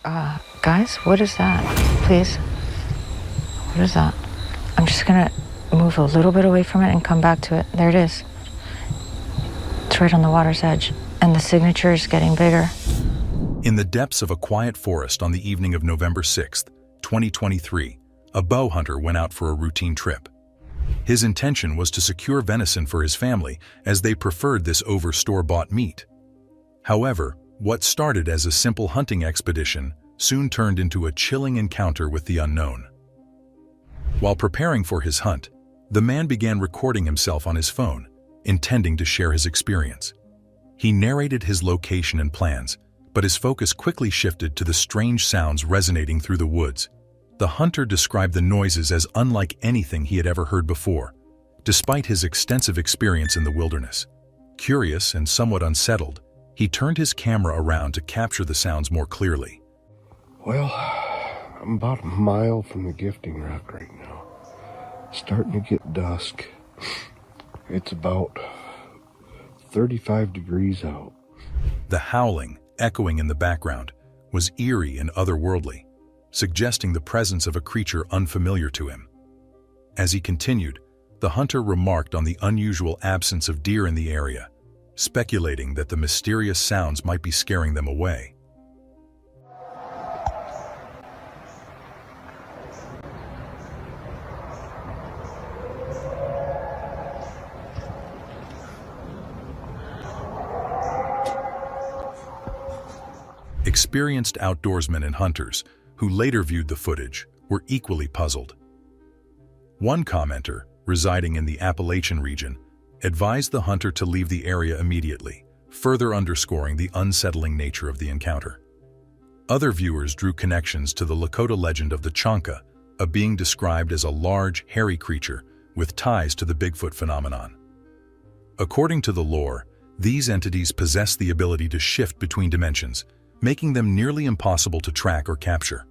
Guys, what is that? Please. What is that? I'm just gonna move a little bit away from it and come back to it. There it is. It's right on the water's edge, and the signature is getting bigger. In the depths of a quiet forest on the evening of November 6th, 2023, a bow hunter went out for a routine trip. His intention was to secure venison for his family, as they preferred this over store-bought meat. However, what started as a simple hunting expedition soon turned into a chilling encounter with the unknown. While preparing for his hunt, the man began recording himself on his phone, intending to share his experience. He narrated his location and plans, but his focus quickly shifted to the strange sounds resonating through the woods. The hunter described the noises as unlike anything he had ever heard before, despite his extensive experience in the wilderness. Curious and somewhat unsettled, he turned his camera around to capture the sounds more clearly. Well, I'm about a mile from the gifting rock right now. Starting to get dusk. It's about 35 degrees out. The howling, echoing in the background, was eerie and otherworldly, suggesting the presence of a creature unfamiliar to him. As he continued, the hunter remarked on the unusual absence of deer in the area, speculating that the mysterious sounds might be scaring them away. Experienced outdoorsmen and hunters, who later viewed the footage, were equally puzzled. One commenter, residing in the Appalachian region, advised the hunter to leave the area immediately, further underscoring the unsettling nature of the encounter. Other viewers drew connections to the Lakota legend of the Chonka, a being described as a large, hairy creature with ties to the Bigfoot phenomenon. According to the lore, these entities possess the ability to shift between dimensions, making them nearly impossible to track or capture.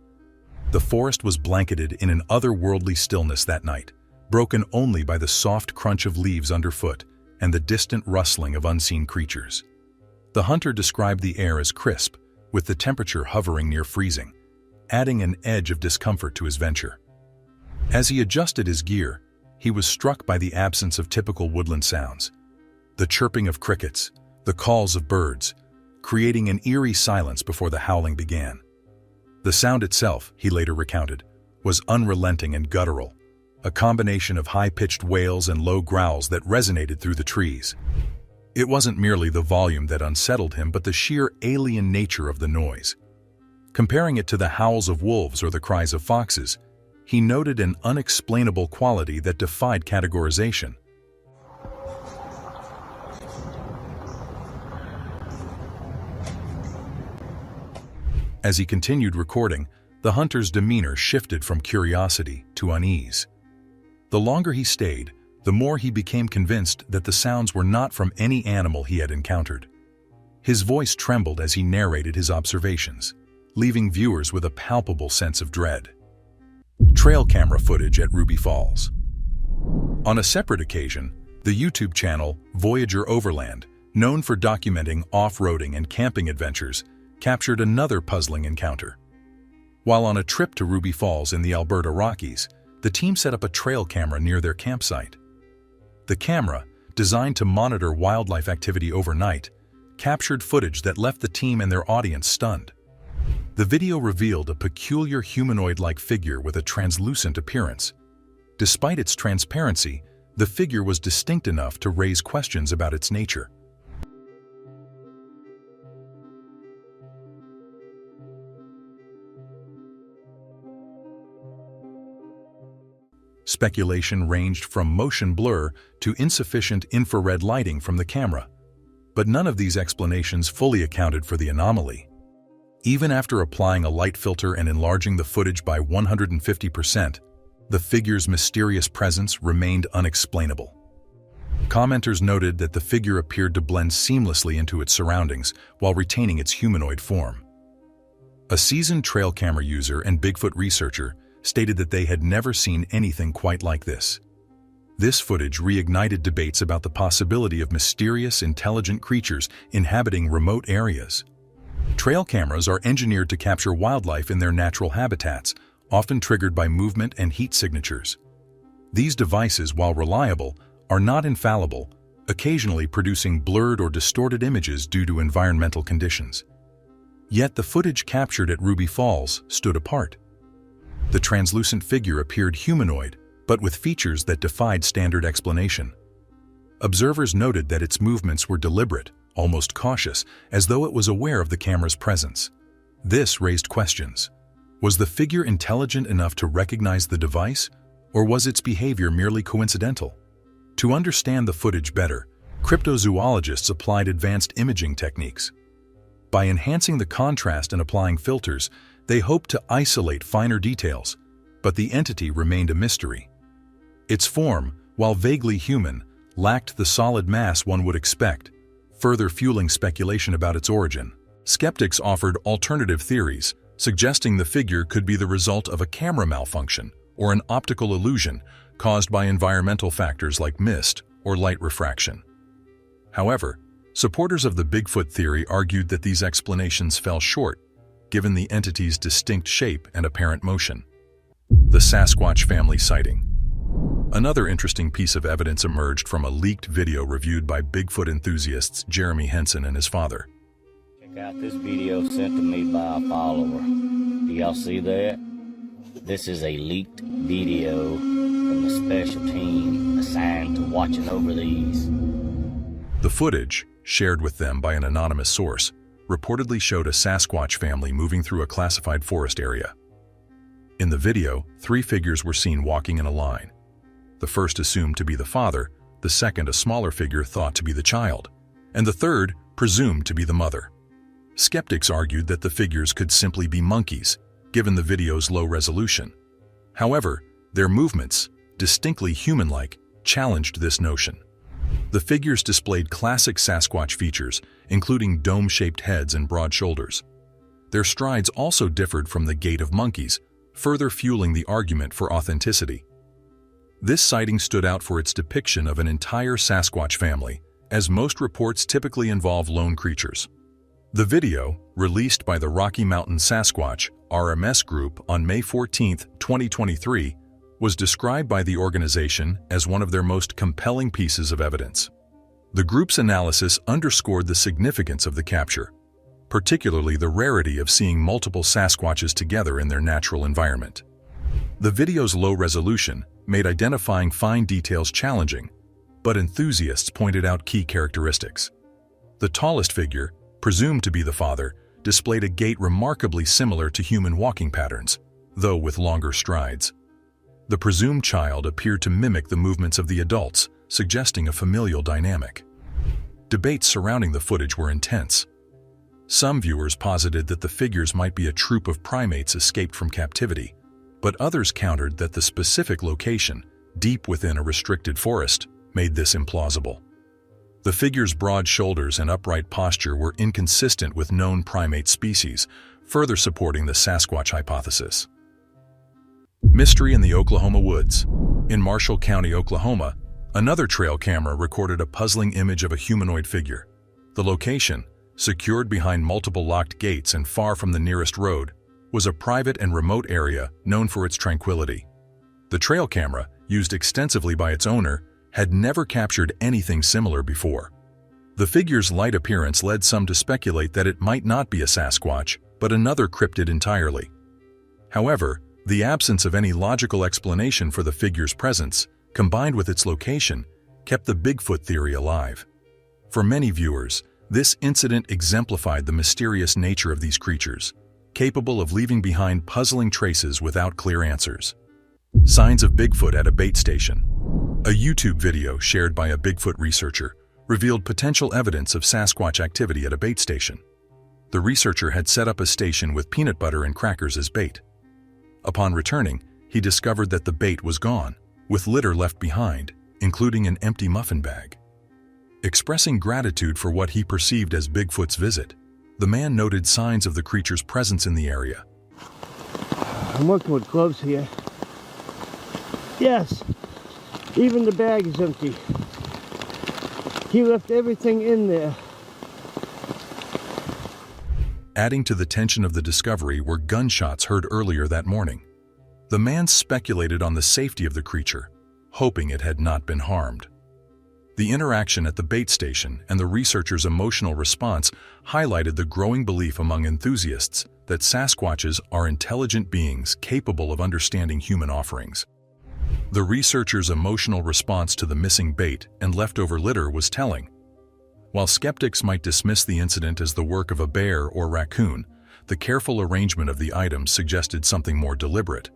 The forest was blanketed in an otherworldly stillness that night, broken only by the soft crunch of leaves underfoot and the distant rustling of unseen creatures. The hunter described the air as crisp, with the temperature hovering near freezing, adding an edge of discomfort to his venture. As he adjusted his gear, he was struck by the absence of typical woodland sounds. The chirping of crickets, the calls of birds, creating an eerie silence before the howling began. The sound itself, he later recounted, was unrelenting and guttural, a combination of high-pitched wails and low growls that resonated through the trees. It wasn't merely the volume that unsettled him, but the sheer alien nature of the noise. Comparing it to the howls of wolves or the cries of foxes, he noted an unexplainable quality that defied categorization. As he continued recording, the hunter's demeanor shifted from curiosity to unease. The longer he stayed, the more he became convinced that the sounds were not from any animal he had encountered. His voice trembled as he narrated his observations, leaving viewers with a palpable sense of dread. Trail camera footage at Ruby Falls. On a separate occasion, the YouTube channel Voyager Overland, known for documenting off-roading and camping adventures, captured another puzzling encounter. While on a trip to Ruby Falls in the Alberta Rockies, the team set up a trail camera near their campsite. The camera, designed to monitor wildlife activity overnight, captured footage that left the team and their audience stunned. The video revealed a peculiar humanoid-like figure with a translucent appearance. Despite its transparency, the figure was distinct enough to raise questions about its nature. Speculation ranged from motion blur to insufficient infrared lighting from the camera, but none of these explanations fully accounted for the anomaly. Even after applying a light filter and enlarging the footage by 150%, the figure's mysterious presence remained unexplainable. Commenters noted that the figure appeared to blend seamlessly into its surroundings while retaining its humanoid form. A seasoned trail camera user and Bigfoot researcher stated that they had never seen anything quite like this. This footage reignited debates about the possibility of mysterious, intelligent creatures inhabiting remote areas. Trail cameras are engineered to capture wildlife in their natural habitats, often triggered by movement and heat signatures. These devices, while reliable, are not infallible, occasionally producing blurred or distorted images due to environmental conditions. Yet the footage captured at Ruby Falls stood apart. The translucent figure appeared humanoid, but with features that defied standard explanation. Observers noted that its movements were deliberate, almost cautious, as though it was aware of the camera's presence. This raised questions. Was the figure intelligent enough to recognize the device, or was its behavior merely coincidental? To understand the footage better, cryptozoologists applied advanced imaging techniques. By enhancing the contrast and applying filters, they hoped to isolate finer details, but the entity remained a mystery. Its form, while vaguely human, lacked the solid mass one would expect, further fueling speculation about its origin. Skeptics offered alternative theories, suggesting the figure could be the result of a camera malfunction or an optical illusion caused by environmental factors like mist or light refraction. However, supporters of the Bigfoot theory argued that these explanations fell short, given the entity's distinct shape and apparent motion. The Sasquatch family sighting. Another interesting piece of evidence emerged from a leaked video reviewed by Bigfoot enthusiasts Jeremy Henson and his father. Check out this video sent to me by a follower. Do y'all see that? This is a leaked video from the special team assigned to watching over these. The footage, shared with them by an anonymous source, reportedly showed a Sasquatch family moving through a classified forest area. In the video, 3 figures were seen walking in a line. The first assumed to be the father, the second a smaller figure thought to be the child, and the third presumed to be the mother. Skeptics argued that the figures could simply be monkeys, given the video's low resolution. However, their movements, distinctly human-like, challenged this notion. The figures displayed classic Sasquatch features, including dome-shaped heads and broad shoulders. Their strides also differed from the gait of monkeys, further fueling the argument for authenticity. This sighting stood out for its depiction of an entire Sasquatch family, as most reports typically involve lone creatures. The video, released by the Rocky Mountain Sasquatch RMS Group on May 14, 2023, was described by the organization as one of their most compelling pieces of evidence. The group's analysis underscored the significance of the capture, particularly the rarity of seeing multiple Sasquatches together in their natural environment. The video's low resolution made identifying fine details challenging, but enthusiasts pointed out key characteristics. The tallest figure, presumed to be the father, displayed a gait remarkably similar to human walking patterns, though with longer strides. The presumed child appeared to mimic the movements of the adults, suggesting a familial dynamic. Debates surrounding the footage were intense. Some viewers posited that the figures might be a troop of primates escaped from captivity, but others countered that the specific location, deep within a restricted forest, made this implausible. The figure's broad shoulders and upright posture were inconsistent with known primate species, further supporting the Sasquatch hypothesis. Mystery in the Oklahoma woods. In Marshall County, Oklahoma, another trail camera recorded a puzzling image of a humanoid figure. The location, secured behind multiple locked gates and far from the nearest road, was a private and remote area known for its tranquility. The trail camera, used extensively by its owner, had never captured anything similar before. The figure's light appearance led some to speculate that it might not be a Sasquatch, but another cryptid entirely. However, the absence of any logical explanation for the figure's presence, combined with its location, kept the Bigfoot theory alive. For many viewers, this incident exemplified the mysterious nature of these creatures, capable of leaving behind puzzling traces without clear answers. Signs of Bigfoot at a bait station. A YouTube video shared by a Bigfoot researcher revealed potential evidence of Sasquatch activity at a bait station. The researcher had set up a station with peanut butter and crackers as bait. Upon returning, he discovered that the bait was gone, with litter left behind, including an empty muffin bag. Expressing gratitude for what he perceived as Bigfoot's visit, the man noted signs of the creature's presence in the area. I'm working with gloves here. Yes, even the bag is empty. He left everything in there. Adding to the tension of the discovery were gunshots heard earlier that morning. The man speculated on the safety of the creature, hoping it had not been harmed. The interaction at the bait station and the researchers' emotional response highlighted the growing belief among enthusiasts that Sasquatches are intelligent beings capable of understanding human offerings. The researchers' emotional response to the missing bait and leftover litter was telling. While skeptics might dismiss the incident as the work of a bear or raccoon, the careful arrangement of the items suggested something more deliberate.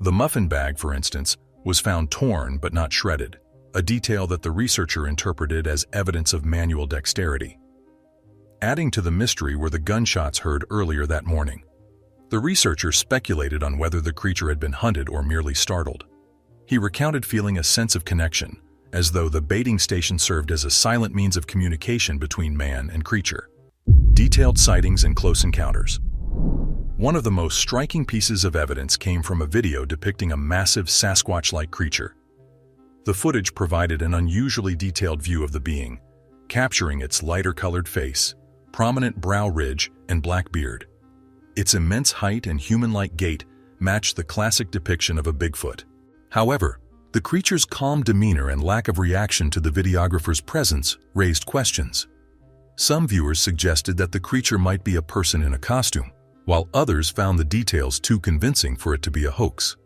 The muffin bag, for instance, was found torn but not shredded, a detail that the researcher interpreted as evidence of manual dexterity. Adding to the mystery were the gunshots heard earlier that morning. The researcher speculated on whether the creature had been hunted or merely startled. He recounted feeling a sense of connection, as though the baiting station served as a silent means of communication between man and creature. Detailed sightings and close encounters. One of the most striking pieces of evidence came from a video depicting a massive Sasquatch-like creature. The footage provided an unusually detailed view of the being, capturing its lighter-colored face, prominent brow ridge, and black beard. Its immense height and human-like gait matched the classic depiction of a Bigfoot. However, the creature's calm demeanor and lack of reaction to the videographer's presence raised questions. Some viewers suggested that the creature might be a person in a costume, while others found the details too convincing for it to be a hoax.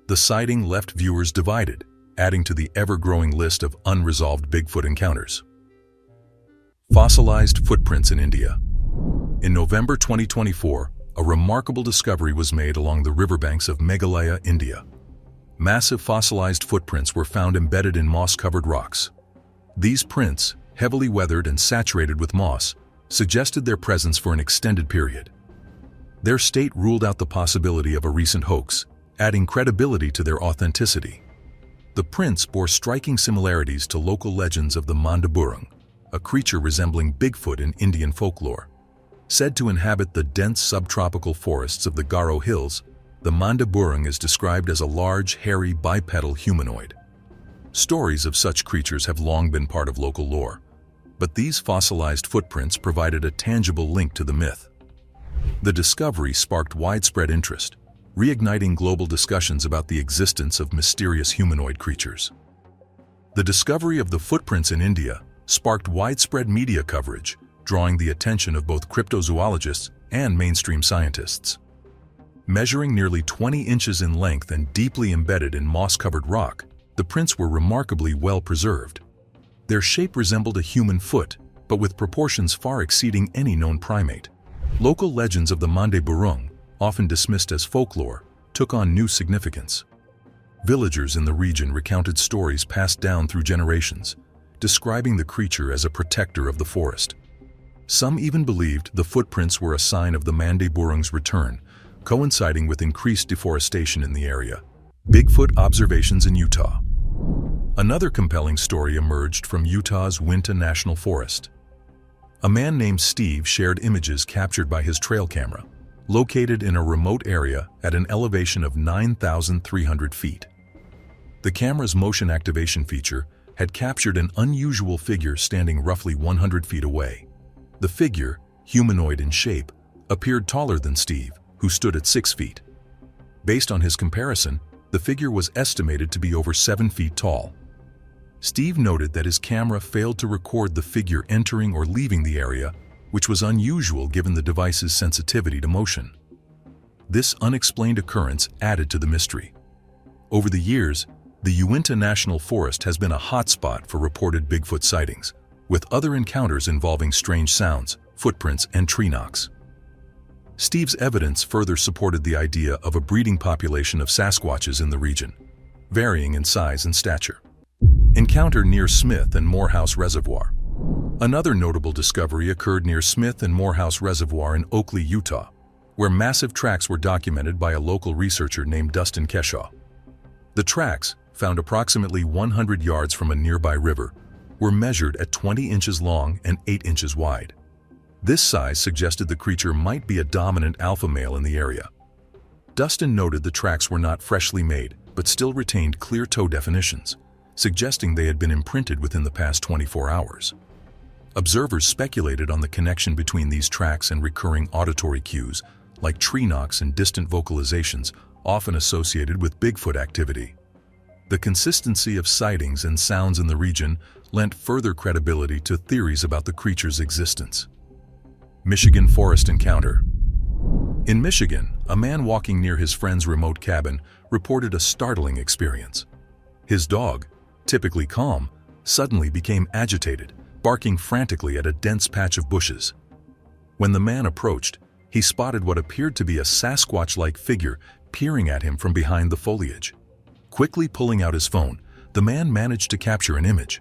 The sighting left viewers divided, adding to the ever-growing list of unresolved Bigfoot encounters. Fossilized footprints in India. In November 2024, a remarkable discovery was made along the riverbanks of Meghalaya, India. Massive fossilized footprints were found embedded in moss-covered rocks. These prints, heavily weathered and saturated with moss, suggested their presence for an extended period. Their state ruled out the possibility of a recent hoax, adding credibility to their authenticity. The prints bore striking similarities to local legends of the Mandaburung, a creature resembling Bigfoot in Indian folklore. Said to inhabit the dense subtropical forests of the Garo Hills, the Mandaburung is described as a large, hairy, bipedal humanoid. Stories of such creatures have long been part of local lore, but these fossilized footprints provided a tangible link to the myth. The discovery sparked widespread interest, reigniting global discussions about the existence of mysterious humanoid creatures. The discovery of the footprints in India sparked widespread media coverage, drawing the attention of both cryptozoologists and mainstream scientists. Measuring nearly 20 inches in length and deeply embedded in moss-covered rock, the prints were remarkably well preserved. Their shape resembled a human foot, but with proportions far exceeding any known primate. Local legends of the Mandaburung, often dismissed as folklore, took on new significance. Villagers in the region recounted stories passed down through generations, describing the creature as a protector of the forest. Some even believed the footprints were a sign of the Mandaburung's return, coinciding with increased deforestation in the area. Bigfoot observations in Utah. Another compelling story emerged from Utah's Winta National Forest. A man named Steve shared images captured by his trail camera, located in a remote area at an elevation of 9,300 feet. The camera's motion activation feature had captured an unusual figure standing roughly 100 feet away. The figure, humanoid in shape, appeared taller than Steve, who stood at 6 feet. Based on his comparison, the figure was estimated to be over 7 feet tall. Steve noted that his camera failed to record the figure entering or leaving the area, which was unusual given the device's sensitivity to motion. This unexplained occurrence added to the mystery. Over the years, the Uinta National Forest has been a hotspot for reported Bigfoot sightings, with other encounters involving strange sounds, footprints, and tree knocks. Steve's evidence further supported the idea of a breeding population of Sasquatches in the region, varying in size and stature. Encounter near Smith and Morehouse Reservoir. Another notable discovery occurred near Smith and Morehouse Reservoir in Oakley, Utah, where massive tracks were documented by a local researcher named Dustin Keshaw. The tracks, found approximately 100 yards from a nearby river, were measured at 20 inches long and 8 inches wide. This size suggested the creature might be a dominant alpha male in the area. Dustin noted the tracks were not freshly made, but still retained clear toe definitions, suggesting they had been imprinted within the past 24 hours. Observers speculated on the connection between these tracks and recurring auditory cues, like tree knocks and distant vocalizations, often associated with Bigfoot activity. The consistency of sightings and sounds in the region lent further credibility to theories about the creature's existence. Michigan forest encounter. In Michigan, a man walking near his friend's remote cabin reported a startling experience. His dog, typically calm, suddenly became agitated, barking frantically at a dense patch of bushes. When the man approached, he spotted what appeared to be a Sasquatch-like figure peering at him from behind the foliage. Quickly pulling out his phone, the man managed to capture an image.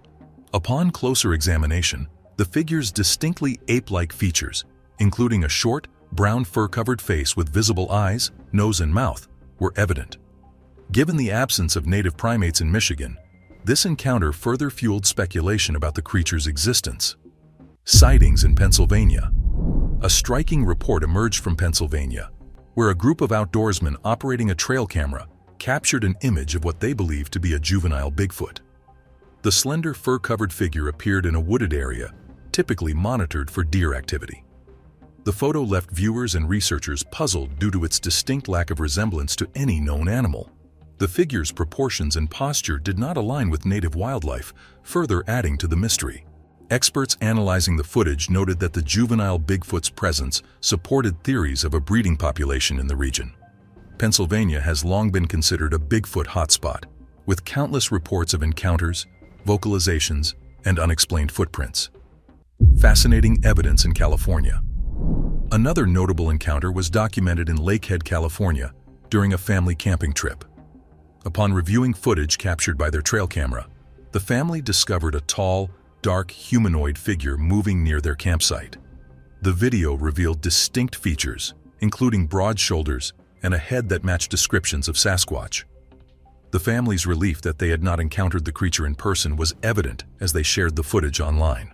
Upon closer examination, the figure's distinctly ape-like features, including a short, brown fur-covered face with visible eyes, nose and mouth, were evident. Given the absence of native primates in Michigan, this encounter further fueled speculation about the creature's existence. Sightings in Pennsylvania. A striking report emerged from Pennsylvania, where a group of outdoorsmen operating a trail camera captured an image of what they believed to be a juvenile Bigfoot. The slender fur-covered figure appeared in a wooded area, typically monitored for deer activity. The photo left viewers and researchers puzzled due to its distinct lack of resemblance to any known animal. The figure's proportions and posture did not align with native wildlife, further adding to the mystery. Experts analyzing the footage noted that the juvenile Bigfoot's presence supported theories of a breeding population in the region. Pennsylvania has long been considered a Bigfoot hotspot, with countless reports of encounters, vocalizations, and unexplained footprints. Fascinating evidence in California. Another notable encounter was documented in Lakehead, California, during a family camping trip. Upon reviewing footage captured by their trail camera, the family discovered a tall, dark humanoid figure moving near their campsite. The video revealed distinct features, including broad shoulders and a head that matched descriptions of Sasquatch. The family's relief that they had not encountered the creature in person was evident as they shared the footage online.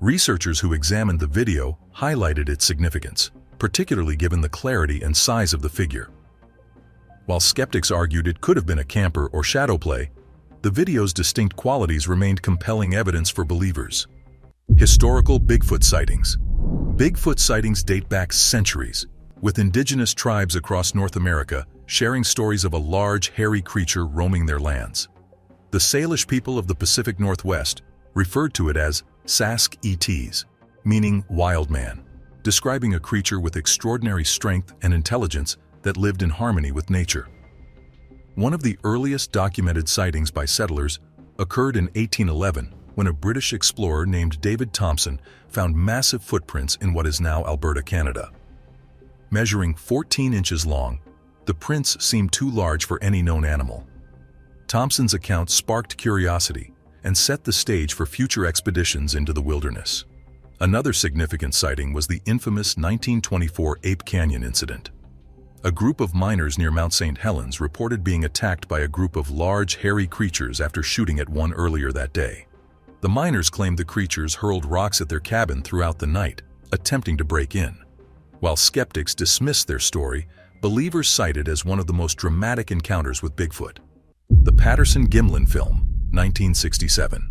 Researchers who examined the video highlighted its significance, particularly given the clarity and size of the figure. While skeptics argued it could have been a camper or shadow play, the video's distinct qualities remained compelling evidence for believers. Historical Bigfoot sightings. Bigfoot sightings date back centuries, with indigenous tribes across North America sharing stories of a large, hairy creature roaming their lands. The Salish people of the Pacific Northwest referred to it as Sasquatch, meaning wild man, describing a creature with extraordinary strength and intelligence that lived in harmony with nature. One of the earliest documented sightings by settlers occurred in 1811 when a British explorer named David Thompson found massive footprints in what is now Alberta, Canada. Measuring 14 inches long, the prints seemed too large for any known animal. Thompson's account sparked curiosity and set the stage for future expeditions into the wilderness. Another significant sighting was the infamous 1924 Ape Canyon incident. A group of miners near Mount St. Helens reported being attacked by a group of large, hairy creatures after shooting at one earlier that day. The miners claimed the creatures hurled rocks at their cabin throughout the night, attempting to break in. While skeptics dismissed their story, believers cited as one of the most dramatic encounters with Bigfoot. The Patterson-Gimlin film, 1967.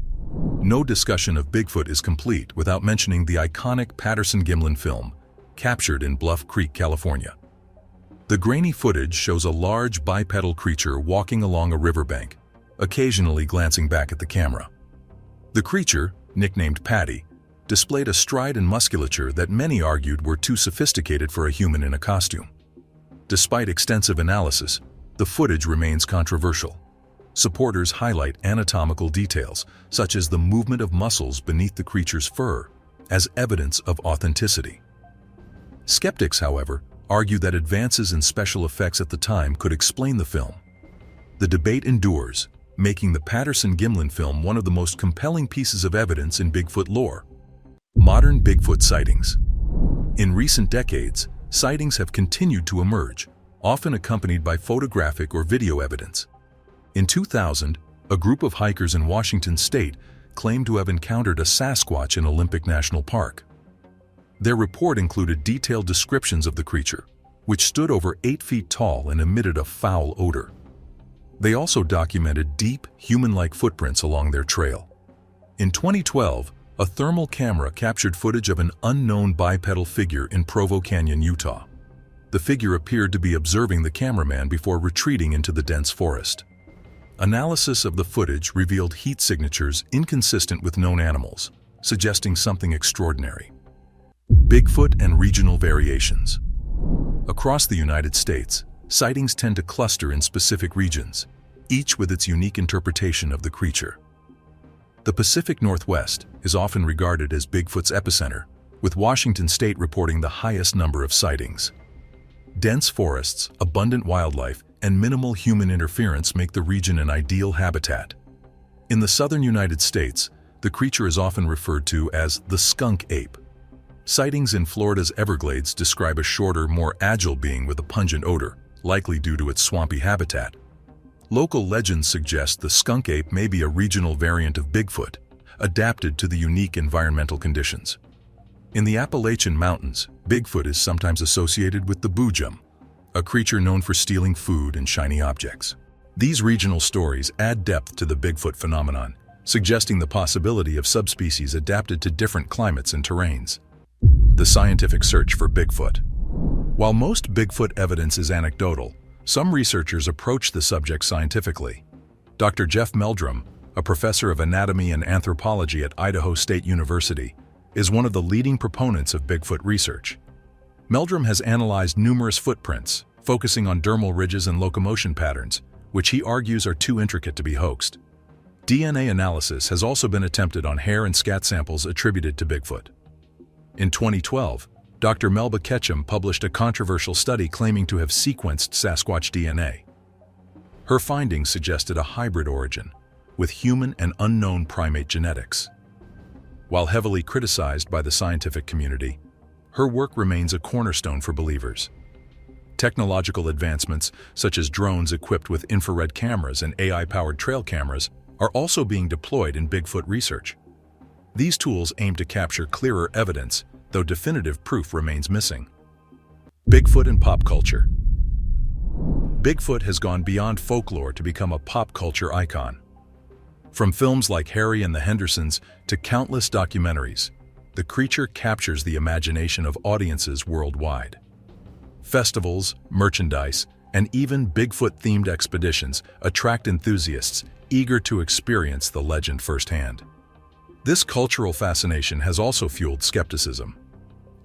No discussion of Bigfoot is complete without mentioning the iconic Patterson-Gimlin film, captured in Bluff Creek, California. The grainy footage shows a large bipedal creature walking along a riverbank, occasionally glancing back at the camera. The creature, nicknamed Patty, displayed a stride and musculature that many argued were too sophisticated for a human in a costume. Despite extensive analysis, the footage remains controversial. Supporters highlight anatomical details, such as the movement of muscles beneath the creature's fur, as evidence of authenticity. Skeptics, however, argue that advances in special effects at the time could explain the film. The debate endures, making the Patterson-Gimlin film one of the most compelling pieces of evidence in Bigfoot lore. Modern Bigfoot sightings. In recent decades, sightings have continued to emerge, often accompanied by photographic or video evidence. In 2000, a group of hikers in Washington state claimed to have encountered a Sasquatch in Olympic National Park. Their report included detailed descriptions of the creature, which stood over 8 feet tall and emitted a foul odor. They also documented deep, human-like footprints along their trail. In 2012, a thermal camera captured footage of an unknown bipedal figure in Provo Canyon, Utah. The figure appeared to be observing the cameraman before retreating into the dense forest. Analysis of the footage revealed heat signatures inconsistent with known animals, suggesting something extraordinary. Bigfoot and regional variations. Across the United States, sightings tend to cluster in specific regions, each with its unique interpretation of the creature. The Pacific Northwest is often regarded as Bigfoot's epicenter, with Washington state reporting the highest number of sightings. Dense forests, abundant wildlife, and minimal human interference make the region an ideal habitat. In the southern United States, the creature is often referred to as the skunk ape. Sightings in Florida's Everglades describe a shorter, more agile being with a pungent odor, likely due to its swampy habitat. Local legends suggest the skunk ape may be a regional variant of Bigfoot, adapted to the unique environmental conditions. In the Appalachian Mountains, Bigfoot is sometimes associated with the boojum, a creature known for stealing food and shiny objects. These regional stories add depth to the Bigfoot phenomenon, suggesting the possibility of subspecies adapted to different climates and terrains. The scientific search for Bigfoot. While most Bigfoot evidence is anecdotal, some researchers approach the subject scientifically. Dr. Jeff Meldrum, a professor of anatomy and anthropology at Idaho State University, is one of the leading proponents of Bigfoot research. Meldrum has analyzed numerous footprints, focusing on dermal ridges and locomotion patterns, which he argues are too intricate to be hoaxed. DNA analysis has also been attempted on hair and scat samples attributed to Bigfoot. In 2012, Dr. Melba Ketchum published a controversial study claiming to have sequenced Sasquatch DNA. Her findings suggested a hybrid origin, with human and unknown primate genetics. While heavily criticized by the scientific community, her work remains a cornerstone for believers. Technological advancements, such as drones equipped with infrared cameras and AI-powered trail cameras, are also being deployed in Bigfoot research. These tools aim to capture clearer evidence, though definitive proof remains missing. Bigfoot and pop culture. Bigfoot has gone beyond folklore to become a pop culture icon. From films like Harry and the Hendersons to countless documentaries, the creature captures the imagination of audiences worldwide. Festivals, merchandise, and even Bigfoot-themed expeditions attract enthusiasts eager to experience the legend firsthand. This cultural fascination has also fueled skepticism.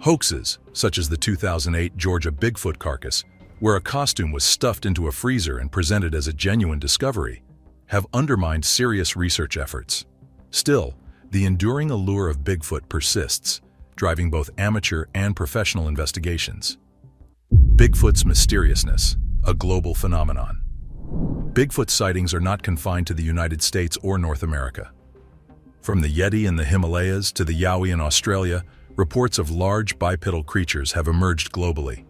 Hoaxes, such as the 2008 Georgia Bigfoot carcass, where a costume was stuffed into a freezer and presented as a genuine discovery, have undermined serious research efforts. Still, the enduring allure of Bigfoot persists, driving both amateur and professional investigations. Bigfoot's mysteriousness, a global phenomenon. Bigfoot sightings are not confined to the United States or North America. From the Yeti in the Himalayas to the Yowie in Australia, reports of large bipedal creatures have emerged globally.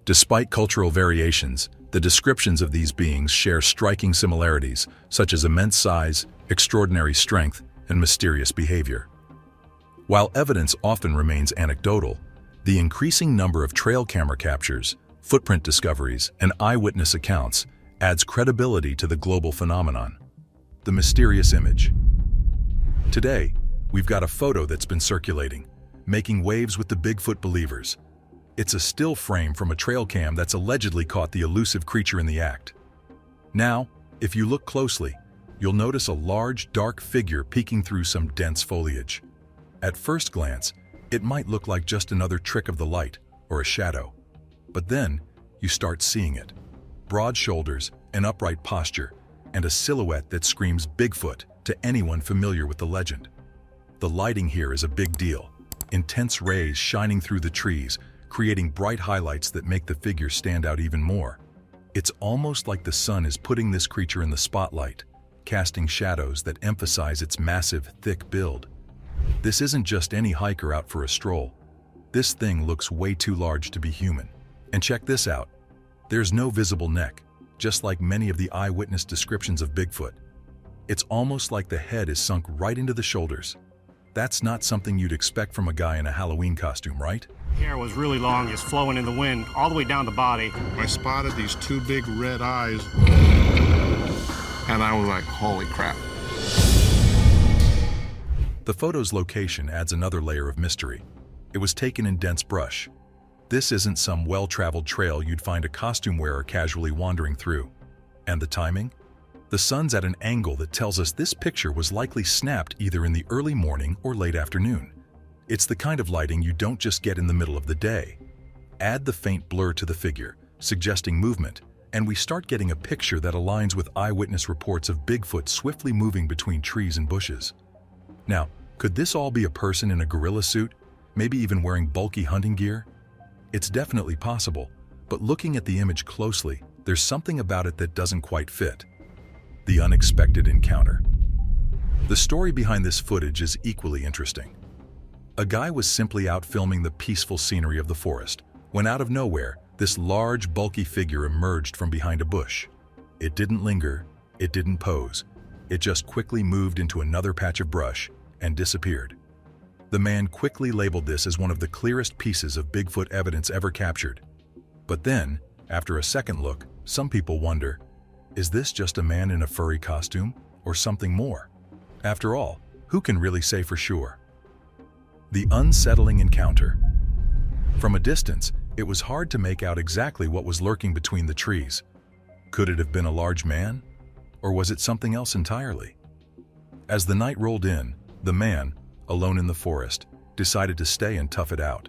Despite cultural variations, the descriptions of these beings share striking similarities, such as immense size, extraordinary strength, and mysterious behavior. While evidence often remains anecdotal, the increasing number of trail camera captures, footprint discoveries, and eyewitness accounts adds credibility to the global phenomenon. The mysterious image. Today, we've got a photo that's been circulating, making waves with the Bigfoot believers. It's a still frame from a trail cam that's allegedly caught the elusive creature in the act. Now, if you look closely, you'll notice a large, dark figure peeking through some dense foliage. At first glance, it might look like just another trick of the light or a shadow. But then, you start seeing it. Broad shoulders, an upright posture, and a silhouette that screams Bigfoot to anyone familiar with the legend. The lighting here is a big deal. Intense rays shining through the trees, creating bright highlights that make the figure stand out even more. It's almost like the sun is putting this creature in the spotlight, casting shadows that emphasize its massive, thick build. This isn't just any hiker out for a stroll. This thing looks way too large to be human. And check this out. There's no visible neck, just like many of the eyewitness descriptions of Bigfoot. It's almost like the head is sunk right into the shoulders. That's not something you'd expect from a guy in a Halloween costume, right? Hair was really long, just flowing in the wind all the way down the body. I spotted these two big red eyes, and I was like, holy crap. The photo's location adds another layer of mystery. It was taken in dense brush. This isn't some well-traveled trail you'd find a costume wearer casually wandering through. And the timing? The sun's at an angle that tells us this picture was likely snapped either in the early morning or late afternoon. It's the kind of lighting you don't just get in the middle of the day. Add the faint blur to the figure, suggesting movement, and we start getting a picture that aligns with eyewitness reports of Bigfoot swiftly moving between trees and bushes. Now, could this all be a person in a gorilla suit, maybe even wearing bulky hunting gear? It's definitely possible, but looking at the image closely, there's something about it that doesn't quite fit. The unexpected encounter. The story behind this footage is equally interesting. A guy was simply out filming the peaceful scenery of the forest, when out of nowhere, this large, bulky figure emerged from behind a bush. It didn't linger, it didn't pose. It just quickly moved into another patch of brush and disappeared. The man quickly labeled this as one of the clearest pieces of Bigfoot evidence ever captured. But then, after a second look, some people wonder, is this just a man in a furry costume or something more? After all, who can really say for sure? The unsettling encounter. From a distance, it was hard to make out exactly what was lurking between the trees. Could it have been a large man? Or was it something else entirely? As the night rolled in, the man, alone in the forest, decided to stay and tough it out.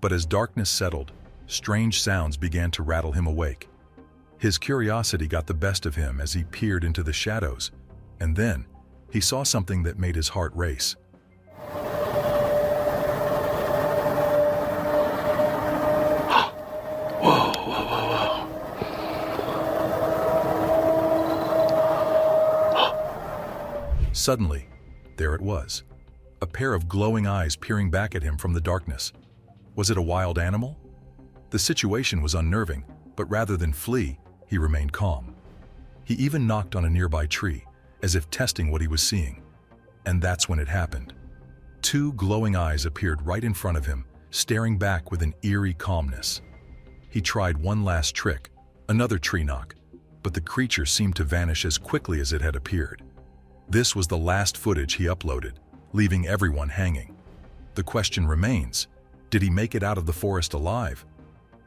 But as darkness settled, strange sounds began to rattle him awake. His curiosity got the best of him as he peered into the shadows, and then he saw something that made his heart race. Suddenly, there it was, a pair of glowing eyes peering back at him from the darkness. Was it a wild animal? The situation was unnerving, but rather than flee, he remained calm. He even knocked on a nearby tree, as if testing what he was seeing. And that's when it happened. Two glowing eyes appeared right in front of him, staring back with an eerie calmness. He tried one last trick, another tree knock, but the creature seemed to vanish as quickly as it had appeared. This was the last footage he uploaded, leaving everyone hanging. The question remains, did he make it out of the forest alive?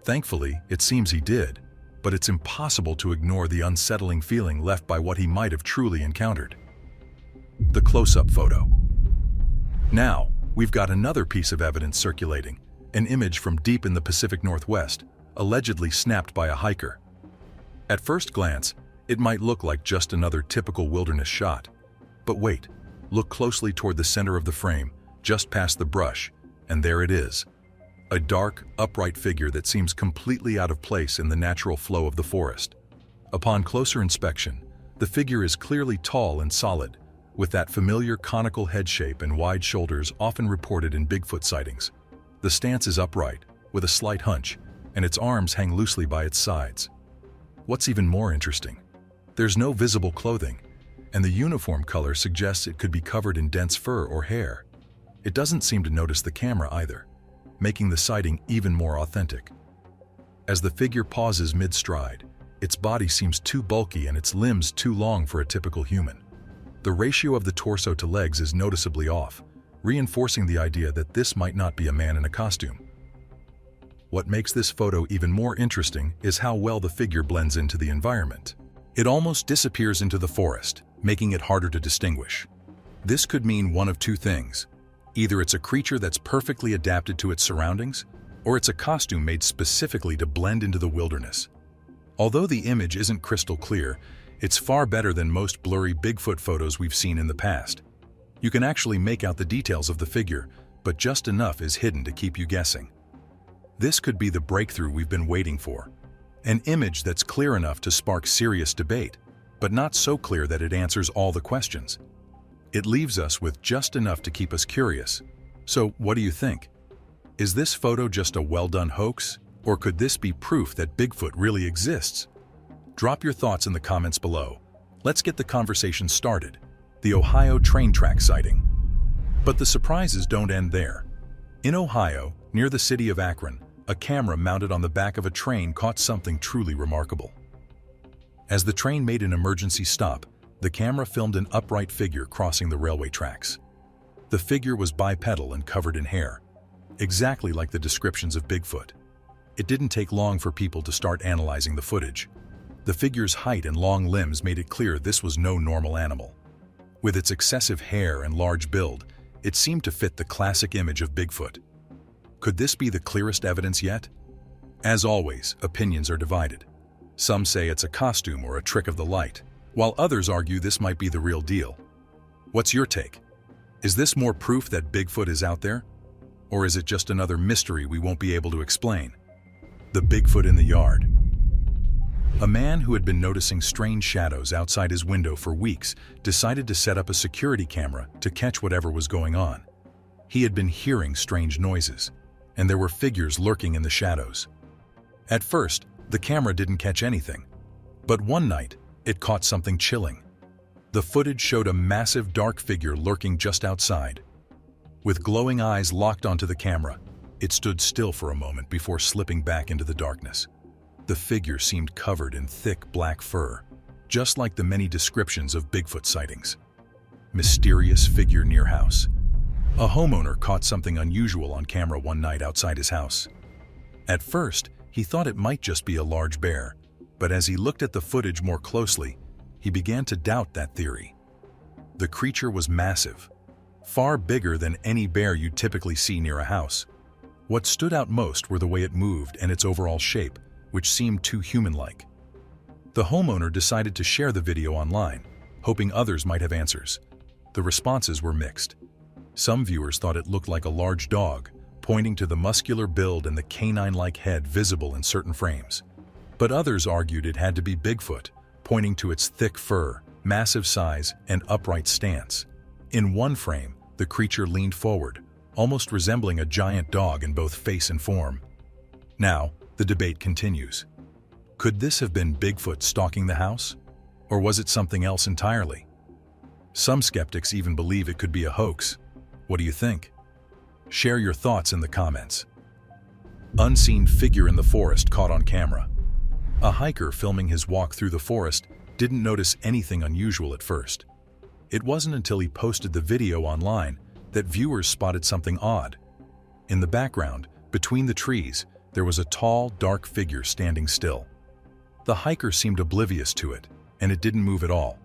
Thankfully, it seems he did, but it's impossible to ignore the unsettling feeling left by what he might have truly encountered. The close-up photo. Now, we've got another piece of evidence circulating, an image from deep in the Pacific Northwest, allegedly snapped by a hiker. At first glance, it might look like just another typical wilderness shot. But wait, look closely toward the center of the frame, just past the brush, and there it is. A dark, upright figure that seems completely out of place in the natural flow of the forest. Upon closer inspection, the figure is clearly tall and solid, with that familiar conical head shape and wide shoulders often reported in Bigfoot sightings. The stance is upright, with a slight hunch, and its arms hang loosely by its sides. What's even more interesting, there's no visible clothing, and the uniform color suggests it could be covered in dense fur or hair. It doesn't seem to notice the camera either, making the sighting even more authentic. As the figure pauses mid-stride, its body seems too bulky and its limbs too long for a typical human. The ratio of the torso to legs is noticeably off, reinforcing the idea that this might not be a man in a costume. What makes this photo even more interesting is how well the figure blends into the environment. It almost disappears into the forest, making it harder to distinguish. This could mean one of two things. Either it's a creature that's perfectly adapted to its surroundings, or it's a costume made specifically to blend into the wilderness. Although the image isn't crystal clear, it's far better than most blurry Bigfoot photos we've seen in the past. You can actually make out the details of the figure, but just enough is hidden to keep you guessing. This could be the breakthrough we've been waiting for. An image that's clear enough to spark serious debate, but not so clear that it answers all the questions. It leaves us with just enough to keep us curious. So, what do you think? Is this photo just a well-done hoax, or could this be proof that Bigfoot really exists? Drop your thoughts in the comments below. Let's get the conversation started. The Ohio train track sighting. But the surprises don't end there. In Ohio, near the city of Akron, a camera mounted on the back of a train caught something truly remarkable. As the train made an emergency stop, the camera filmed an upright figure crossing the railway tracks. The figure was bipedal and covered in hair, exactly like the descriptions of Bigfoot. It didn't take long for people to start analyzing the footage. The figure's height and long limbs made it clear this was no normal animal. With its excessive hair and large build, it seemed to fit the classic image of Bigfoot. Could this be the clearest evidence yet? As always, opinions are divided. Some say it's a costume or a trick of the light, while others argue this might be the real deal. What's your take? Is this more proof that Bigfoot is out there? Or is it just another mystery we won't be able to explain? The Bigfoot in the yard. A man who had been noticing strange shadows outside his window for weeks decided to set up a security camera to catch whatever was going on. He had been hearing strange noises, and there were figures lurking in the shadows. At first, the camera didn't catch anything, but one night, it caught something chilling. The footage showed a massive dark figure lurking just outside. With glowing eyes locked onto the camera, it stood still for a moment before slipping back into the darkness. The figure seemed covered in thick black fur, just like the many descriptions of Bigfoot sightings. Mysterious figure near house. A homeowner caught something unusual on camera one night outside his house. At first, he thought it might just be a large bear, but as he looked at the footage more closely, he began to doubt that theory. The creature was massive, far bigger than any bear you'd typically see near a house. What stood out most were the way it moved and its overall shape, which seemed too human-like. The homeowner decided to share the video online, hoping others might have answers. The responses were mixed. Some viewers thought it looked like a large dog, pointing to the muscular build and the canine-like head visible in certain frames. But others argued it had to be Bigfoot, pointing to its thick fur, massive size, and upright stance. In one frame, the creature leaned forward, almost resembling a giant dog in both face and form. Now, the debate continues. Could this have been Bigfoot stalking the house? Or was it something else entirely? Some skeptics even believe it could be a hoax. What do you think? Share your thoughts in the comments. Unseen figure in the forest caught on camera. A hiker filming his walk through the forest didn't notice anything unusual at first. It wasn't until he posted the video online that viewers spotted something odd. In the background, between the trees, there was a tall, dark figure standing still. The hiker seemed oblivious to it, and it didn't move at all.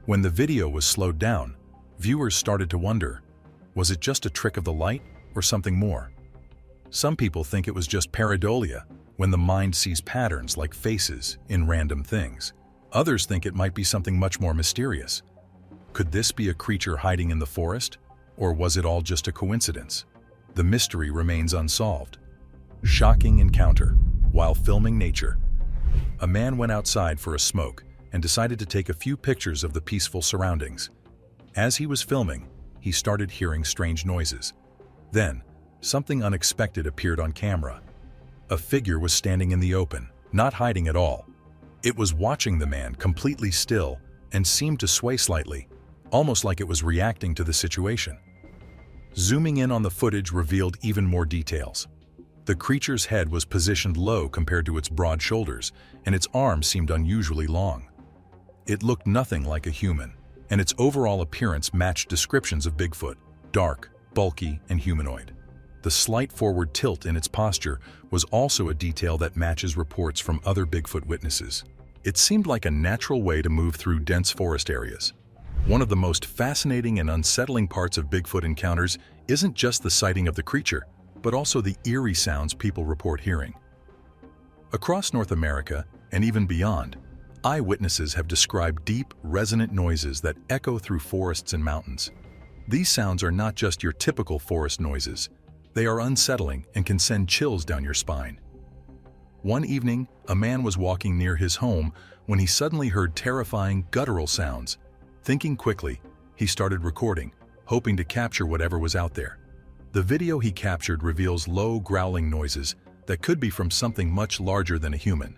When the video was slowed down, viewers started to wonder, was it just a trick of the light or something more? Some people think it was just pareidolia, when the mind sees patterns like faces in random things. Others think it might be something much more mysterious. Could this be a creature hiding in the forest, or was it all just a coincidence? The mystery remains unsolved. Shocking encounter while filming nature. A man went outside for a smoke and decided to take a few pictures of the peaceful surroundings. As he was filming, he started hearing strange noises. Then, something unexpected appeared on camera. A figure was standing in the open, not hiding at all. It was watching the man completely still and seemed to sway slightly, almost like it was reacting to the situation. Zooming in on the footage revealed even more details. The creature's head was positioned low compared to its broad shoulders, and its arms seemed unusually long. It looked nothing like a human, and its overall appearance matched descriptions of Bigfoot: dark, bulky, and humanoid. The slight forward tilt in its posture was also a detail that matches reports from other Bigfoot witnesses. It seemed like a natural way to move through dense forest areas. One of the most fascinating and unsettling parts of Bigfoot encounters isn't just the sighting of the creature, but also the eerie sounds people report hearing. Across North America, and even beyond, eyewitnesses have described deep, resonant noises that echo through forests and mountains. These sounds are not just your typical forest noises. They are unsettling and can send chills down your spine. One evening, a man was walking near his home when he suddenly heard terrifying, guttural sounds. Thinking quickly, he started recording, hoping to capture whatever was out there. The video he captured reveals low, growling noises that could be from something much larger than a human.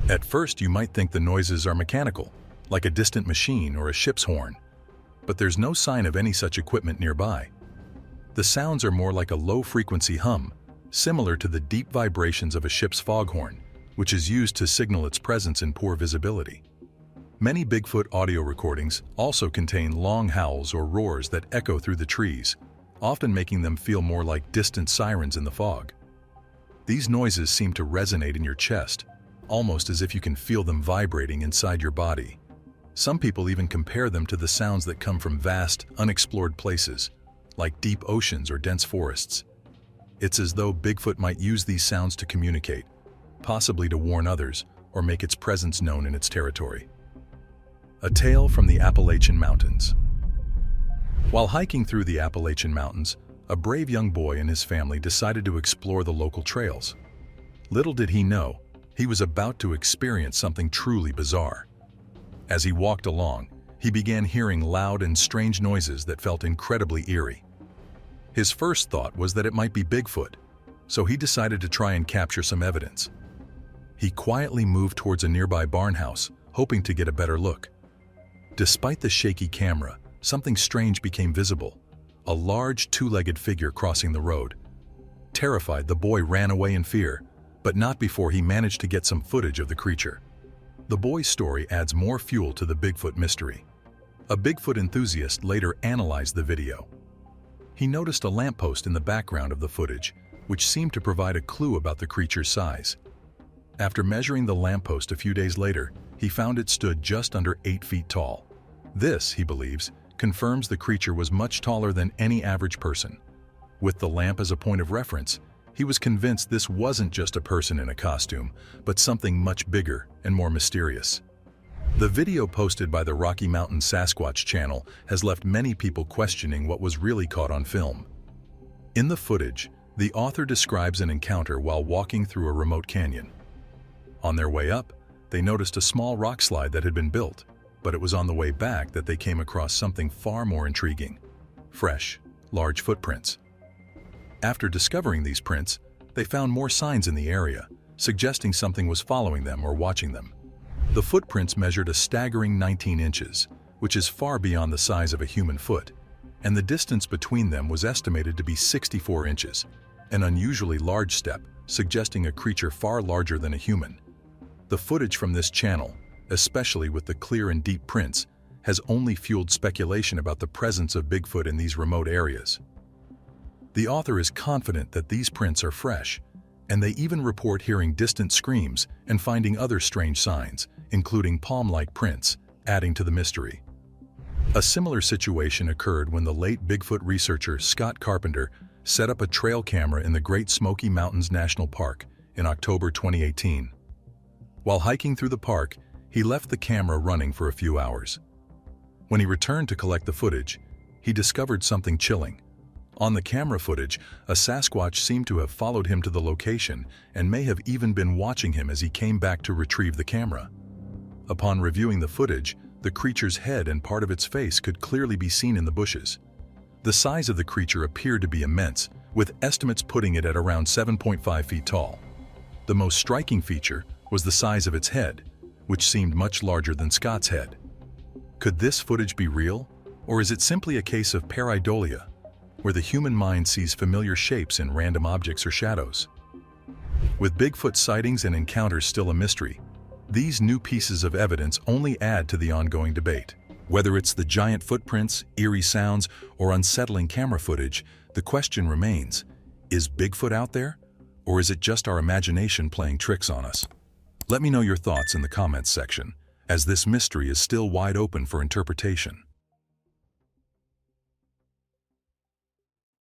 At first, you might think the noises are mechanical, like a distant machine or a ship's horn, but there's no sign of any such equipment nearby. The sounds are more like a low-frequency hum, similar to the deep vibrations of a ship's foghorn, which is used to signal its presence in poor visibility. Many Bigfoot audio recordings also contain long howls or roars that echo through the trees, often making them feel more like distant sirens in the fog. These noises seem to resonate in your chest, almost as if you can feel them vibrating inside your body. Some people even compare them to the sounds that come from vast, unexplored places, like deep oceans or dense forests. It's as though Bigfoot might use these sounds to communicate, possibly to warn others or make its presence known in its territory. A tale from the Appalachian Mountains. While hiking through the Appalachian Mountains, a brave young boy and his family decided to explore the local trails. Little did he know, he was about to experience something truly bizarre. As he walked along, he began hearing loud and strange noises that felt incredibly eerie. His first thought was that it might be Bigfoot, so he decided to try and capture some evidence. He quietly moved towards a nearby barn house, hoping to get a better look. Despite the shaky camera, something strange became visible, a large two-legged figure crossing the road. Terrified, the boy ran away in fear, but not before he managed to get some footage of the creature. The boy's story adds more fuel to the Bigfoot mystery. A Bigfoot enthusiast later analyzed the video. He noticed a lamppost in the background of the footage, which seemed to provide a clue about the creature's size. After measuring the lamppost a few days later, he found it stood just under 8 feet tall. This, he believes, confirms the creature was much taller than any average person. With the lamp as a point of reference, he was convinced this wasn't just a person in a costume, but something much bigger and more mysterious. The video posted by the Rocky Mountain Sasquatch channel has left many people questioning what was really caught on film. In the footage, the author describes an encounter while walking through a remote canyon. On their way up, they noticed a small rock slide that had been built, but it was on the way back that they came across something far more intriguing: fresh, large footprints. After discovering these prints, they found more signs in the area, suggesting something was following them or watching them. The footprints measured a staggering 19 inches, which is far beyond the size of a human foot, and the distance between them was estimated to be 64 inches, an unusually large step, suggesting a creature far larger than a human. The footage from this channel, especially with the clear and deep prints, has only fueled speculation about the presence of Bigfoot in these remote areas. The author is confident that these prints are fresh, and they even report hearing distant screams and finding other strange signs, including palm-like prints, adding to the mystery. A similar situation occurred when the late Bigfoot researcher Scott Carpenter set up a trail camera in the Great Smoky Mountains National Park in October 2018. While hiking through the park, he left the camera running for a few hours. When he returned to collect the footage, he discovered something chilling. On the camera footage, a Sasquatch seemed to have followed him to the location and may have even been watching him as he came back to retrieve the camera. Upon reviewing the footage, the creature's head and part of its face could clearly be seen in the bushes. The size of the creature appeared to be immense, with estimates putting it at around 7.5 feet tall. The most striking feature was the size of its head, which seemed much larger than Scott's head. Could this footage be real, or is it simply a case of pareidolia, where the human mind sees familiar shapes in random objects or shadows? With Bigfoot sightings and encounters still a mystery, these new pieces of evidence only add to the ongoing debate. Whether it's the giant footprints, eerie sounds, or unsettling camera footage, the question remains: is Bigfoot out there, or is it just our imagination playing tricks on us? Let me know your thoughts in the comments section, as this mystery is still wide open for interpretation.